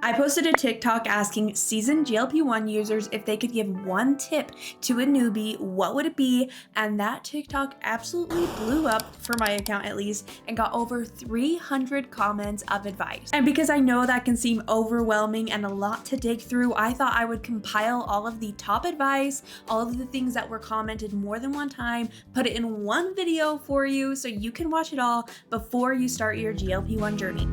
I posted a TikTok asking seasoned GLP-1 users if they could give one tip to a newbie, what would it be? And that TikTok absolutely blew up, for my account at least, and got over 300 comments of advice. And because I know that can seem overwhelming and a lot to dig through, I thought I would compile all of the top advice, all of the things that were commented more than one time, put it in one video for you so you can watch it all before you start your GLP-1 journey.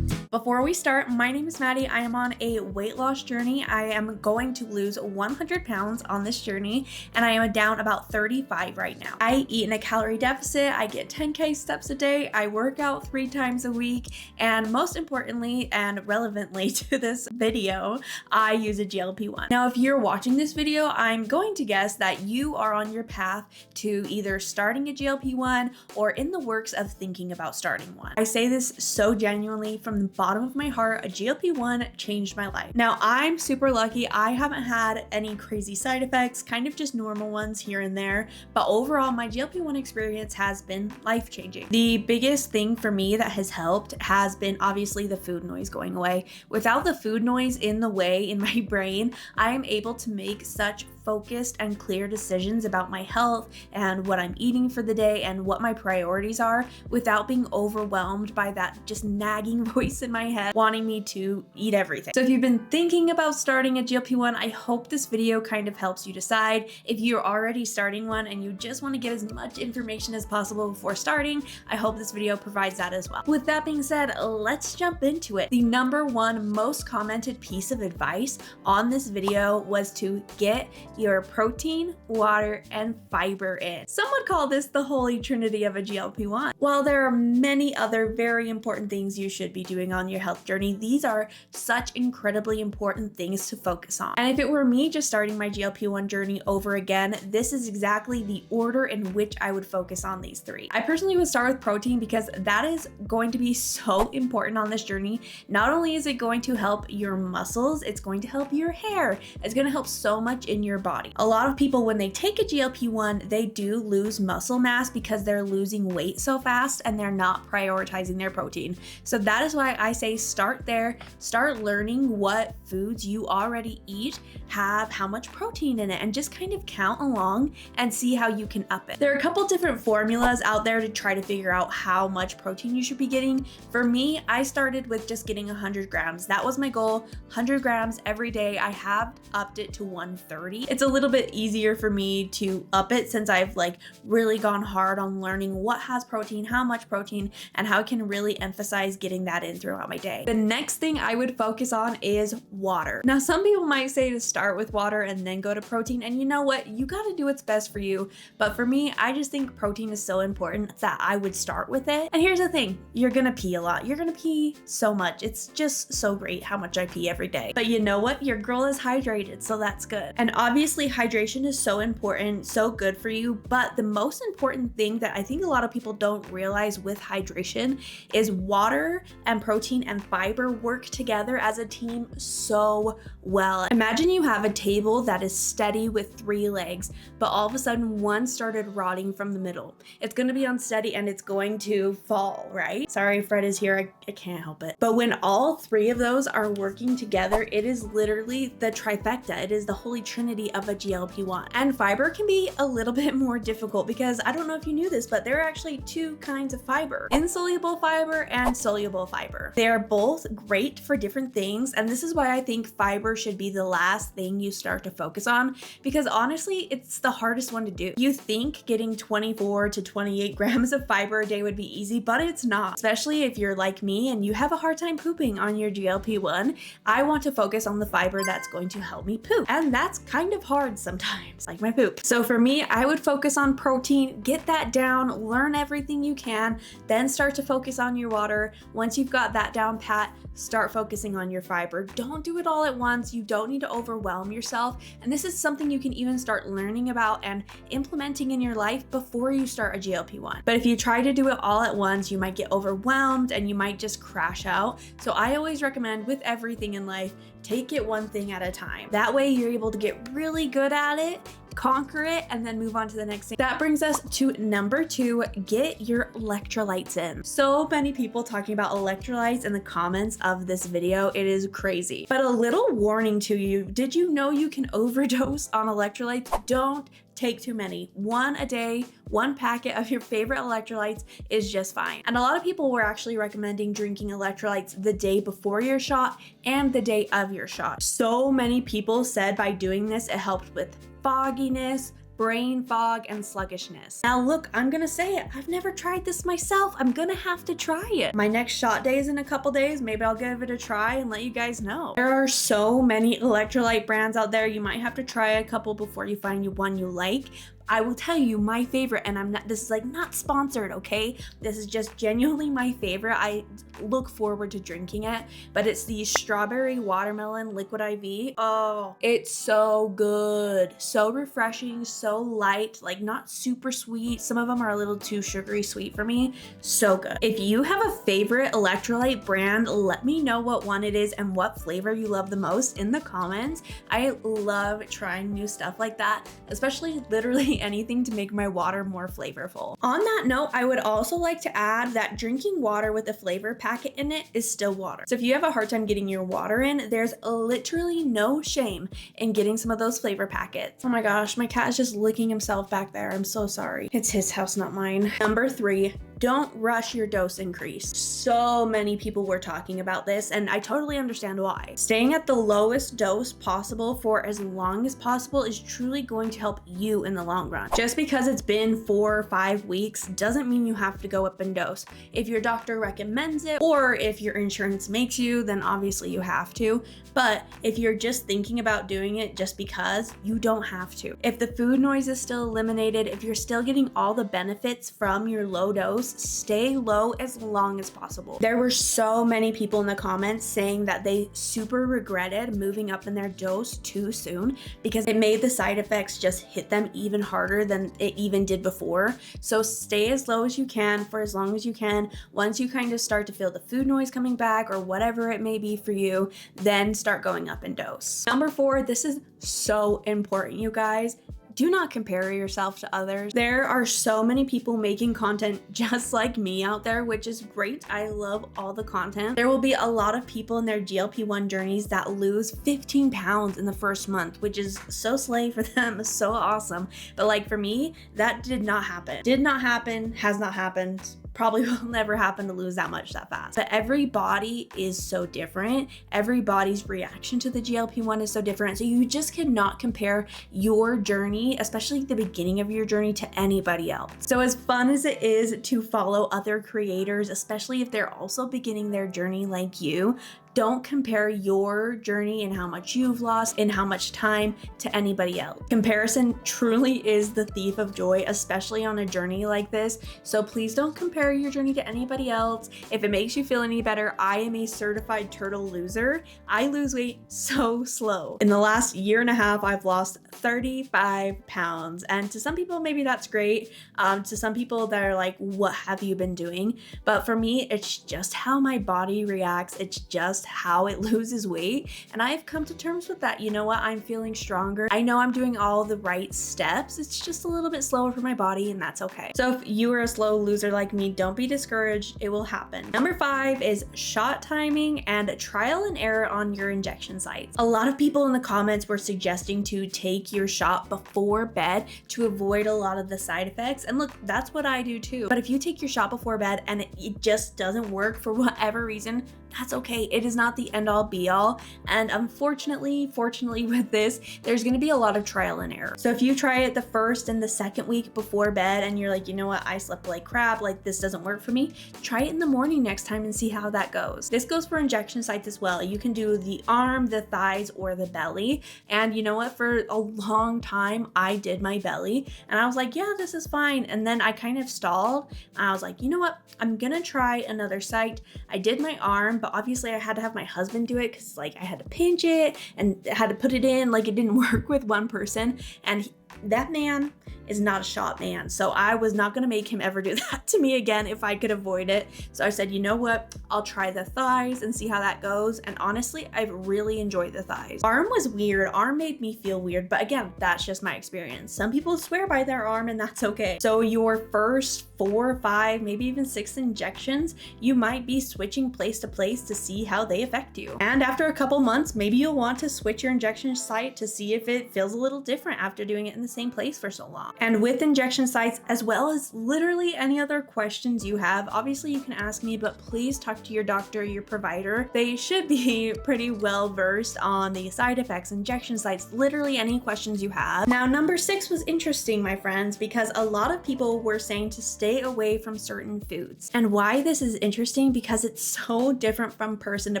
Before we start, my name is Maddie. I am on a weight loss journey. I am going to lose 100 pounds on this journey, and I am down about 35 right now. I eat in a calorie deficit. I get 10K steps a day. I work out 3 times a week, and most importantly and relevantly to this video, I use a GLP-1. Now, if you're watching this video, I'm going to guess that you are on your path to either starting a GLP-1 or in the works of thinking about starting one. I say this so genuinely from the bottom of my heart. A GLP-1 changed my life. Now, I'm super lucky. I haven't had any crazy side effects, kind of just normal ones here and there, but overall my GLP-1 experience has been life-changing. The biggest thing for me that has helped has been obviously the food noise going away. Without the food noise in the way in my brain, I am able to make such focused and clear decisions about my health and what I'm eating for the day and what my priorities are without being overwhelmed by that just nagging voice in my head wanting me to eat everything. So if you've been thinking about starting a GLP-1, I hope this video kind of helps you decide. If you're already starting one and you just want to get as much information as possible before starting, I hope this video provides that as well. With that being said, let's jump into it. The #1 most commented piece of advice on this video was to get your protein, water, and fiber in. Some would call this the holy trinity of a GLP-1. While there are many other very important things you should be doing on your health journey, these are such incredibly important things to focus on. And if it were me just starting my GLP-1 journey over again, this is exactly the order in which I would focus on these 3. I personally would start with protein because that is going to be so important on this journey. Not only is it going to help your muscles, it's going to help your hair. It's going to help so much in your body. A lot of people, when they take a GLP-1, they do lose muscle mass because they're losing weight so fast and they're not prioritizing their protein. So that is why I say start there, start learning what foods you already eat have how much protein in it, and just kind of count along and see how you can up it. There are a couple different formulas out there to try to figure out how much protein you should be getting. For me, I started with just getting 100 grams. That was my goal, 100 grams every day. I have upped it to 130. It's a little bit easier for me to up it since I've really gone hard on learning what has protein, how much protein, and how I can really emphasize getting that in throughout my day. The next thing I would focus on is water. Now, some people might say to start with water and then go to protein, and you know what? You gotta do what's best for you. But for me, I just think protein is so important that I would start with it. And here's the thing, you're gonna pee a lot. You're gonna pee so much. It's just so great how much I pee every day. But you know what? Your girl is hydrated, so that's good. And obviously hydration is so important, so good for you. But the most important thing that I think a lot of people don't realize with hydration is water and protein and fiber work together as a team so well. Imagine you have a table that is steady with 3 legs, but all of a sudden one started rotting from the middle. It's going to be unsteady and it's going to fall, right? Sorry, Fred is here. I can't help it. But when all 3 of those are working together, it is literally the trifecta. It is the holy trinity of a GLP-1. And fiber can be a little bit more difficult because I don't know if you knew this, but there are actually 2 kinds of fiber: insoluble fiber and soluble fiber. They are both great for different things, and this is why I think fiber should be the last thing you start to focus on, because honestly, it's the hardest one to do. You think getting 24 to 28 grams of fiber a day would be easy, but it's not. Especially if you're like me and you have a hard time pooping on your GLP-1, I want to focus on the fiber that's going to help me poop. And that's kind of hard sometimes, like my poop. So for me, I would focus on protein, get that down, learn everything you can, then start to focus on your water. Once you've got that down pat, start focusing on your fiber. Don't do it all at once. You don't need to overwhelm yourself. And this is something you can even start learning about and implementing in your life before you start a GLP-1. But if you try to do it all at once, you might get overwhelmed and you might just crash out. So I always recommend with everything in life, take it one thing at a time. That way you're able to get really really good at it, conquer it, and then move on to the next thing. That brings us to number 2, get your electrolytes in. So many people talking about electrolytes in the comments of this video. It is crazy. But a little warning to you, did you know you can overdose on electrolytes? Don't take too many. 1 a day, 1 packet of your favorite electrolytes is just fine. And a lot of people were actually recommending drinking electrolytes the day before your shot and the day of your shot. So many people said by doing this, it helped with fogginess, brain fog, and sluggishness. Now look, I'm gonna say it, I've never tried this myself. I'm gonna have to try it. My next shot day is in a couple days. Maybe I'll give it a try and let you guys know. There are so many electrolyte brands out there. You might have to try a couple before you find one you like. I will tell you my favorite, and this is like not sponsored, okay? This is just genuinely my favorite. I look forward to drinking it, but it's the strawberry watermelon liquid IV. Oh, it's so good. So refreshing, so light, like not super sweet. Some of them are a little too sugary sweet for me. So good. If you have a favorite electrolyte brand, let me know what one it is and what flavor you love the most in the comments. I love trying new stuff like that, especially literally anything to make my water more flavorful. On that note, I would also like to add that drinking water with a flavor packet in it is still water. So if you have a hard time getting your water in, there's literally no shame in getting some of those flavor packets. Oh my gosh, my cat is just licking himself back there. I'm so sorry. It's his house, not mine. Number 3, don't rush your dose increase. So many people were talking about this, and I totally understand why. Staying at the lowest dose possible for as long as possible is truly going to help you in the long run. Just because it's been 4 or 5 weeks doesn't mean you have to go up in dose. If your doctor recommends it, or if your insurance makes you, then obviously you have to. But if you're just thinking about doing it just because, you don't have to. If the food noise is still eliminated, if you're still getting all the benefits from your low dose, stay low as long as possible. There were so many people in the comments saying that they super regretted moving up in their dose too soon because it made the side effects just hit them even harder than it even did before. So stay as low as you can for as long as you can. Once you kind of start to feel the food noise coming back or whatever it may be for you, then start going up in dose. Number 4, this is so important, you guys. Do not compare yourself to others. There are so many people making content just like me out there, which is great. I love all the content. There will be a lot of people in their GLP-1 journeys that lose 15 pounds in the first month, which is so slay for them, so awesome. But like for me, that did not happen. Did not happen, has not happened. Probably will never happen to lose that much that fast. But every body is so different. Every body's reaction to the GLP-1 is so different. So you just cannot compare your journey, especially the beginning of your journey, to anybody else. So as fun as it is to follow other creators, especially if they're also beginning their journey like you, don't compare your journey and how much you've lost and how much time to anybody else. Comparison truly is the thief of joy, especially on a journey like this. So please don't compare your journey to anybody else. If it makes you feel any better, I am a certified turtle loser. I lose weight so slow. In the last year and a half, I've lost 35 pounds. And to some people, maybe that's great. To some people that are like, what have you been doing? But for me, it's just how my body reacts. It's just how it loses weight, and I've come to terms with that. You know what? I'm feeling stronger. I know I'm doing all the right steps. It's just a little bit slower for my body, and that's okay. So if you are a slow loser like me, don't be discouraged. It will happen. Number 5 is shot timing and trial and error on your injection sites. A lot of people in the comments were suggesting to take your shot before bed to avoid a lot of the side effects, and look, that's what I do too. But if you take your shot before bed and it just doesn't work for whatever reason, that's okay. It is not the end all be all. And fortunately with this, there's going to be a lot of trial and error. So if you try it the first and the second week before bed and you're like, you know what, I slept like crap, like this doesn't work for me, try it in the morning next time and see how that goes. This goes for injection sites as well. You can do the arm, the thighs, or the belly. And you know what, for a long time, I did my belly and I was like, yeah, this is fine. And then I kind of stalled. I was like, you know what, I'm going to try another site. I did my arm, but obviously I had to have my husband do it because like I had to pinch it and had to put it in, like it didn't work with one person. And that man is not a shot man. So I was not gonna make him ever do that to me again if I could avoid it. So I said, you know what? I'll try the thighs and see how that goes. And honestly, I've really enjoyed the thighs. Arm was weird. Arm made me feel weird, but again, that's just my experience. Some people swear by their arm and that's okay. So your first 4, 5, maybe even 6 injections, you might be switching place to place to see how they affect you. And after a couple months, maybe you'll want to switch your injection site to see if it feels a little different after doing it in the same place for so long. And with injection sites, as well as literally any other questions you have, obviously you can ask me, but please talk to your doctor, your provider. They should be pretty well versed on the side effects, injection sites, literally any questions you have. Now, number 6 was interesting, my friends, because a lot of people were saying to stay away from certain foods. And why this is interesting, because it's so different from person to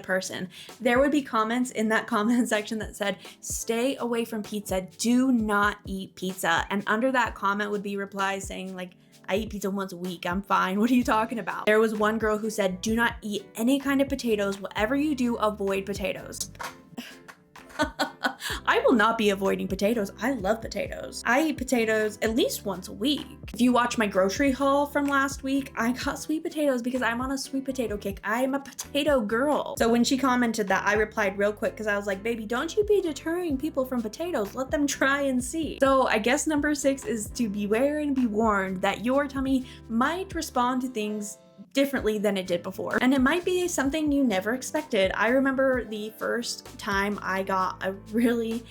person. There would be comments in that comment section that said, stay away from pizza, do not eat pizza. And under that comment would be replies saying like, I eat pizza once a week, I'm fine. What are you talking about? There was one girl who said, do not eat any kind of potatoes. Whatever you do, avoid potatoes. I will not be avoiding potatoes. I love potatoes. I eat potatoes at least once a week. If you watch my grocery haul from last week, I got sweet potatoes because I'm on a sweet potato kick. I am a potato girl. So when she commented that, I replied real quick because I was like, baby, don't you be deterring people from potatoes. Let them try and see. So I guess number 6 is to beware and be warned that your tummy might respond to things differently than it did before. And it might be something you never expected. I remember the first time I got a really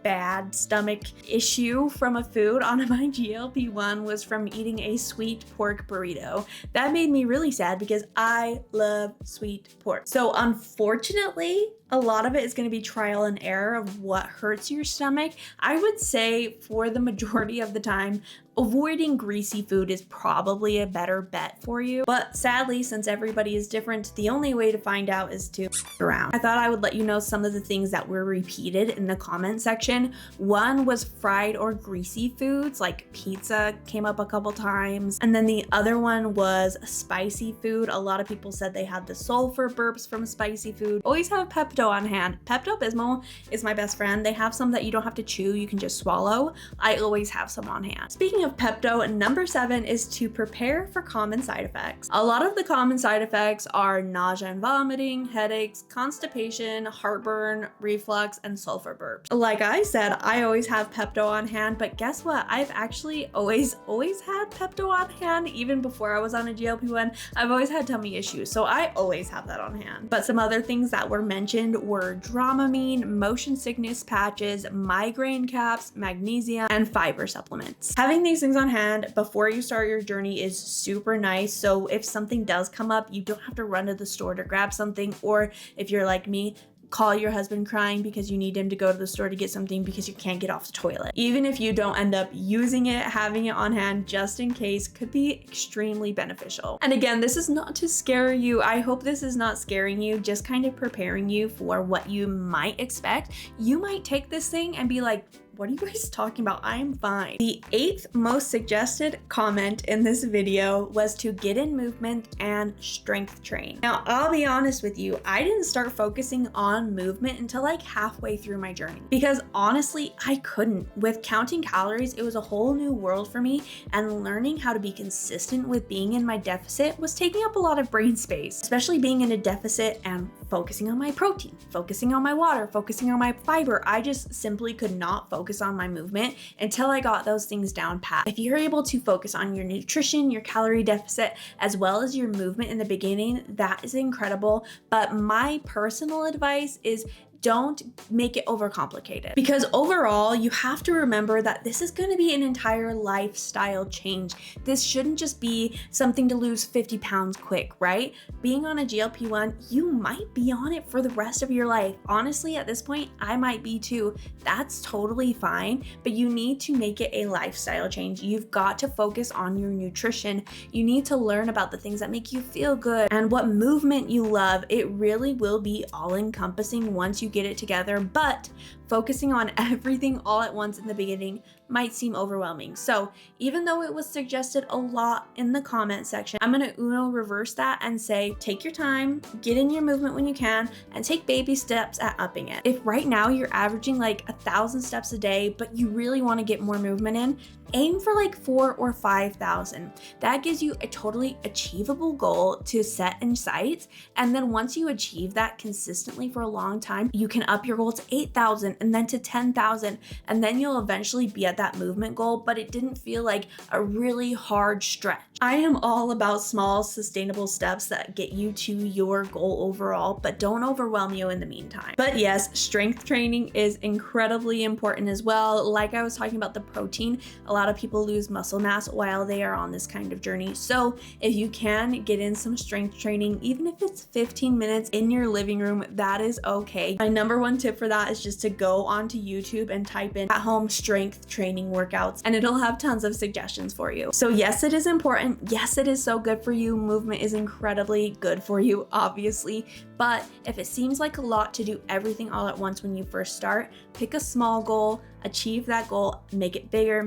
bad stomach issue from a food on my GLP-1 was from eating a sweet pork burrito. That made me really sad because I love sweet pork. So unfortunately, a lot of it is going to be trial and error of what hurts your stomach. I would say for the majority of the time, avoiding greasy food is probably a better bet for you. But sadly, since everybody is different, the only way to find out is to around. I thought I would let you know some of the things that were repeated in the comment section. One was fried or greasy foods, like pizza came up a couple times. And then the other one was spicy food. A lot of people said they had the sulfur burps from spicy food. Always have Pepto on hand. Pepto-Bismol is my best friend. They have some that you don't have to chew, you can just swallow. I always have some on hand. Speaking of Pepto, number 7 is to prepare for common side effects. A lot of the common side effects are nausea and vomiting, headaches, constipation, heartburn, reflux, and sulfur burps. Like I said, I always have Pepto on hand, but guess what? I've actually always had Pepto on hand. Even before I was on a GLP-1, I've always had tummy issues, so I always have that on hand. But some other things that were mentioned were Dramamine, motion sickness patches, migraine caps, magnesium, and fiber supplements. Having these things on hand before you start your journey is super nice. So if something does come up, you don't have to run to the store to grab something. Or if you're like me, call your husband crying because you need him to go to the store to get something because you can't get off the toilet. Even if you don't end up using it, having it on hand just in case could be extremely beneficial. And again, this is not to scare you. I hope this is not scaring you, just kind of preparing you for what you might expect. You might take this thing and be like, what are you guys talking about? I'm fine. The 8th most suggested comment in this video was to get in movement and strength train. Now, I'll be honest with you, I didn't start focusing on movement until like halfway through my journey because honestly, I couldn't. With counting calories, it was a whole new world for me, and learning how to be consistent with being in my deficit was taking up a lot of brain space, especially being in a deficit and focusing on my protein, focusing on my water, focusing on my fiber. I just simply could not focus on my movement until I got those things down pat. If you're able to focus on your nutrition, your calorie deficit, as well as your movement in the beginning, that is incredible. But my personal advice is don't make it overcomplicated, because overall you have to remember that this is going to be an entire lifestyle change. This shouldn't just be something to lose 50 pounds quick, right? Being on a GLP-1, you might be on it for the rest of your life. Honestly, at this point, I might be too. That's totally fine, but you need to make it a lifestyle change. You've got to focus on your nutrition. You need to learn about the things that make you feel good and what movement you love. It really will be all encompassing once you get it together, but focusing on everything all at once in the beginning might seem overwhelming. So even though it was suggested a lot in the comment section, I'm gonna reverse that and say, take your time, get in your movement when you can, and take baby steps at upping it. If right now you're averaging like 1,000 steps a day, but you really wanna get more movement in, aim for like 4,000 or 5,000. That gives you a totally achievable goal to set in sight. And then once you achieve that consistently for a long time, you can up your goal to 8,000 and then to 10,000. And then you'll eventually be at that movement goal, but it didn't feel like a really hard stretch. I am all about small, sustainable steps that get you to your goal overall, but don't overwhelm you in the meantime. But yes, strength training is incredibly important as well. Like I was talking about the protein, a lot of people lose muscle mass while they are on this kind of journey. So if you can get in some strength training, even if it's 15 minutes in your living room, that is okay. My number one tip for that is just to go onto YouTube and type in at-home strength training workouts, and it'll have tons of suggestions for you. So yes, it is important. Yes, it is so good for you. Movement is incredibly good for you, obviously. But if it seems like a lot to do everything all at once when you first start, pick a small goal, achieve that goal, make it bigger,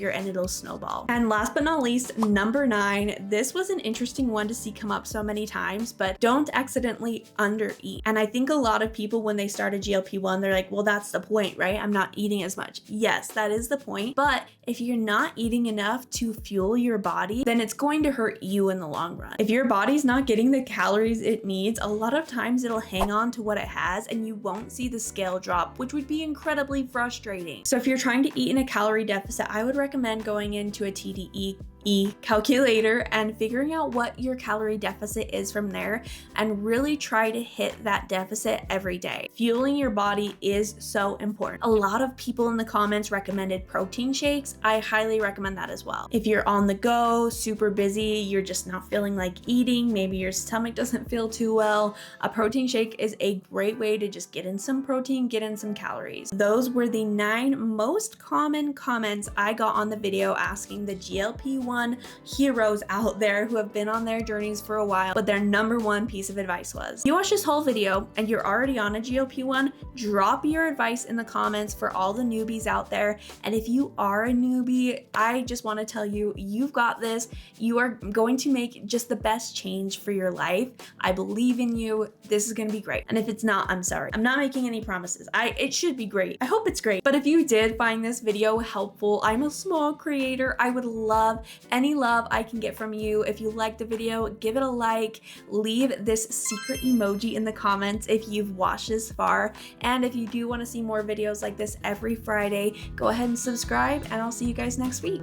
and it'll snowball. And last but not least, number 9, this was an interesting one to see come up so many times, but don't accidentally undereat. And I think a lot of people, when they start a GLP-1, they're like, well, that's the point, right? I'm not eating as much. Yes, that is the point. But if you're not eating enough to fuel your body, then it's going to hurt you in the long run. If your body's not getting the calories it needs, a lot of times it'll hang on to what it has and you won't see the scale drop, which would be incredibly frustrating. So if you're trying to eat in a calorie deficit, I would recommend going into a TDEE calculator and figuring out what your calorie deficit is from there, and really try to hit that deficit every day. Fueling your body is so important. A lot of people in the comments recommended protein shakes. I highly recommend that as well. If you're on the go, super busy, you're just not feeling like eating, maybe your stomach doesn't feel too well, a protein shake is a great way to just get in some protein, get in some calories. Those were the 9 most common comments I got on the video asking the GLP-1 heroes out there who have been on their journeys for a while, but their number one piece of advice was. If you watch this whole video and you're already on a GLP-1, drop your advice in the comments for all the newbies out there. And if you are a newbie, I just want to tell you, you've got this. You are going to make just the best change for your life. I believe in you. This is going to be great. And if it's not, I'm sorry. I'm not making any promises. It should be great. I hope it's great. But if you did find this video helpful, I'm a small creator. I would love any love I can get from you. If you liked the video, give it a like, leave this secret emoji in the comments if you've watched this far. And if you do want to see more videos like this every Friday, go ahead and subscribe, and I'll see you guys next week.